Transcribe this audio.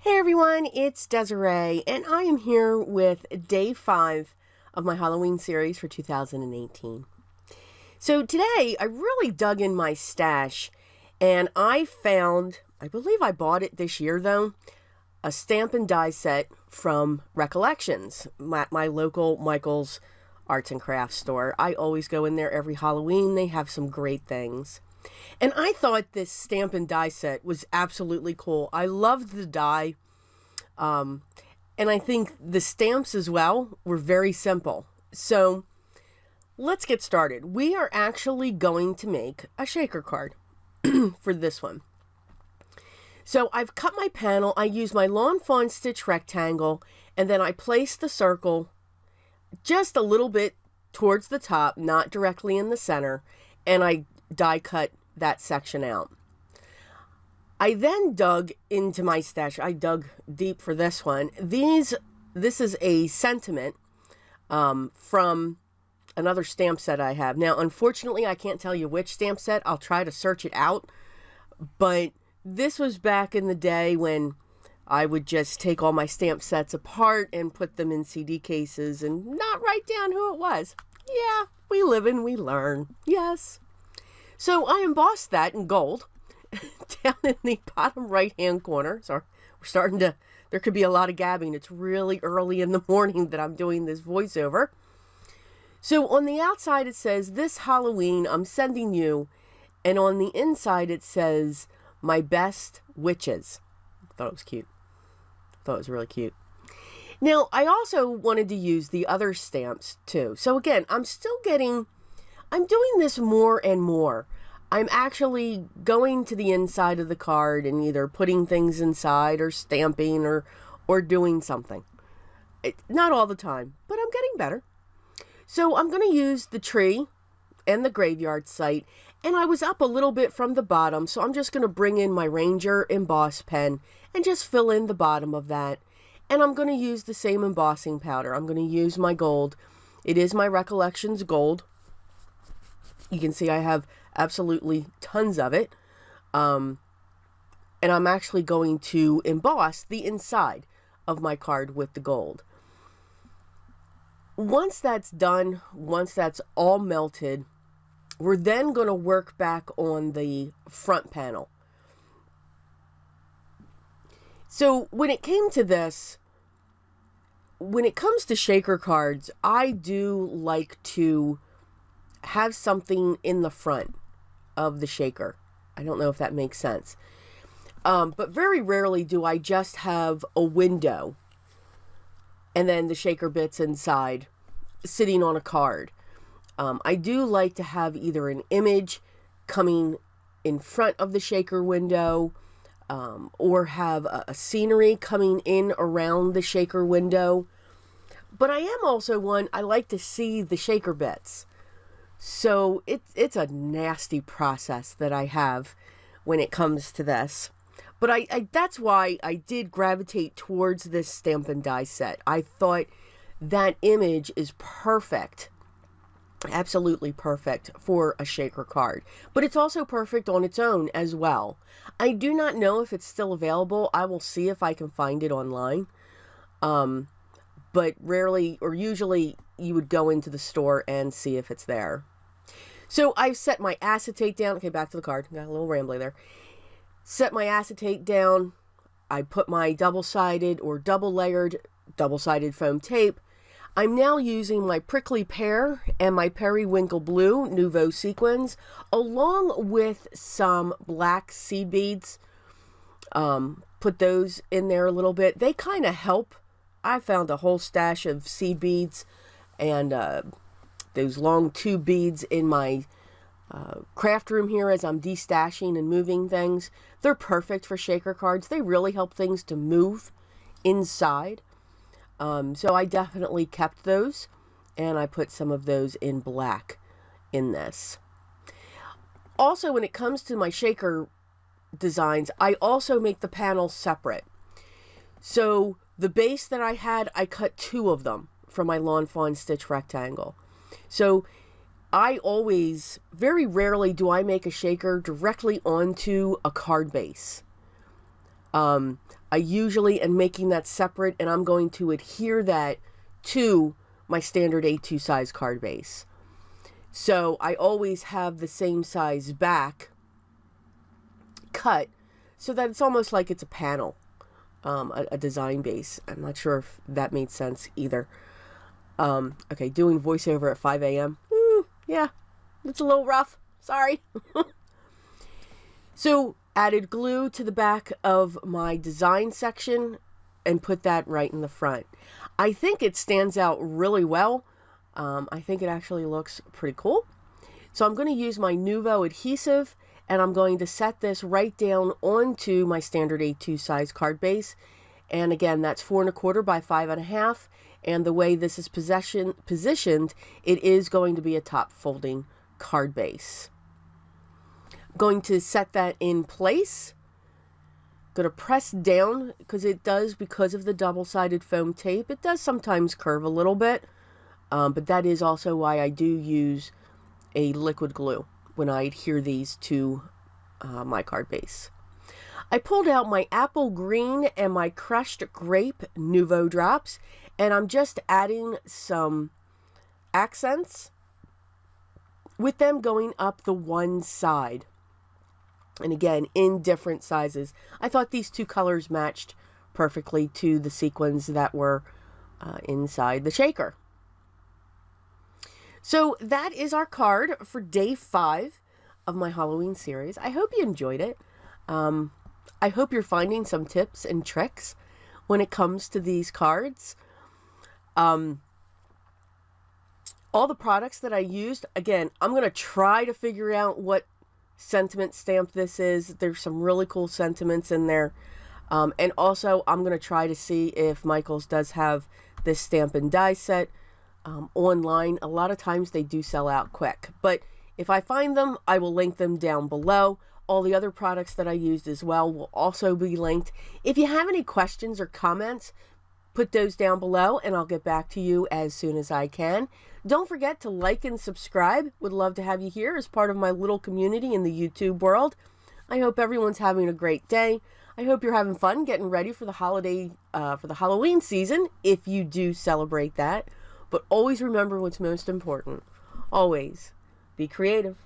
Hey everyone, it's Desiree, and I am here with day 5 of my Halloween series for 2018. So today, I really dug in my stash, and I found, I believe I bought it this year though, a stamp and die set from Recollections, my local Michael's arts and crafts store. I always go in there every Halloween. They have some great things. And I thought this stamp and die set was absolutely cool. I loved the die. And I think the stamps as well were very simple. So let's get started. We are actually going to make a shaker card for this one. So I've cut my panel. I use my Lawn Fawn stitch rectangle, and then I place the circle just a little bit towards the top, not directly in the center, and I die cut that section out. I then dug into my stash. I dug deep for this one. This is a sentiment from another stamp set I have. Now, unfortunately, I can't tell you which stamp set. I'll try to search it out. But this was back in the day when I would just take all my stamp sets apart and put them in CD cases and not write down who it was. Yeah, we live and we learn. Yes. So I embossed that in gold down in the bottom right-hand corner. So we're starting to, there could be a lot of gabbing. It's really early in the morning that I'm doing this voiceover. So on the outside it says, "This Halloween I'm sending you." And on the inside it says, "My best witches." I thought it was cute. I thought it was really cute. Now, I also wanted to use the other stamps too. So again, I'm doing this more and more. I'm actually going to the inside of the card and either putting things inside or stamping or doing something. Not all the time, but I'm getting better. So I'm going to use the tree and the graveyard site, and I was up a little bit from the bottom, so I'm just going to bring in my Ranger emboss pen and just fill in the bottom of that. And I'm going to use the same embossing powder. I'm going to use my gold. It is my Recollections gold. You can see I have absolutely tons of it. And I'm actually going to emboss the inside of my card with the gold. Once that's done, once that's all melted, we're then going to work back on the front panel. So when it came to this, when it comes to shaker cards, I do like to have something in the front of the shaker. I don't know if that makes sense. But very rarely do I just have a window and then the shaker bits inside sitting on a card. I do like to have either an image coming in front of the shaker window, or have a scenery coming in around the shaker window. But I am also one, I like to see the shaker bits. So it's a nasty process that I have when it comes to this. But that's why I did gravitate towards this stamp and die set. I thought that image is perfect. Absolutely perfect for a shaker card. But it's also perfect on its own as well. I do not know if it's still available. I will see if I can find it online. But rarely, or usually, you would go into the store and see if it's there. So I've set my acetate down. Okay, back to the card. Got a little rambly there. Set my acetate down. I put my double-sided or double-sided foam tape. I'm now using my Prickly Pear and my Periwinkle Blue Nouveau sequins, along with some black seed beads. Put those in there a little bit. They kind of help. I found a whole stash of seed beads and those long tube beads in my craft room here as I'm destashing and moving things. They're perfect for shaker cards. They really help things to move inside. So I definitely kept those, and I put some of those in black in this. Also, when it comes to my shaker designs, I also make the panels separate. So the base that I had, I cut 2 of them from my Lawn Fawn stitch rectangle. So I always, very rarely do I make a shaker directly onto a card base. I usually am making that separate, and I'm going to adhere that to my standard A2 size card base. So I always have the same size back cut so that it's almost like it's a panel, a design base. I'm not sure if that made sense either. Okay, doing voiceover at 5 a.m. Yeah, it's a little rough. Sorry. So added glue to the back of my design section and put that right in the front. I think it stands out really well. I think it actually looks pretty cool. So I'm going to use my Nuvo adhesive, and I'm going to set this right down onto my standard A2 size card base. And again, that's 4 1/4 by 5 1/2. And the way this is positioned, it is going to be a top folding card base. I'm going to set that in place. Going to press down because of the double-sided foam tape, it does sometimes curve a little bit. But that is also why I do use a liquid glue when I adhere these to my card base. I pulled out my apple green and my crushed grape Nuvo drops, and I'm just adding some accents with them going up the one side. And again, in different sizes. I thought these two colors matched perfectly to the sequins that were inside the shaker. So that is our card for day 5 of my Halloween series. I hope you enjoyed it. I hope you're finding some tips and tricks when it comes to these cards. All the products that I used, again, I'm going to try to figure out what sentiment stamp this is. There's some really cool sentiments in there. And also, I'm going to try to see if Michaels does have this stamp and die set online. A lot of times they do sell out quick. But if I find them, I will link them down below. All the other products that I used as well will also be linked. If you have any questions or comments, put those down below and I'll get back to you as soon as I can. Don't forget to like and subscribe. Would love to have you here as part of my little community in the YouTube world. I hope everyone's having a great day. I hope you're having fun getting ready for the Halloween season, if you do celebrate that. But always remember what's most important. Always be creative.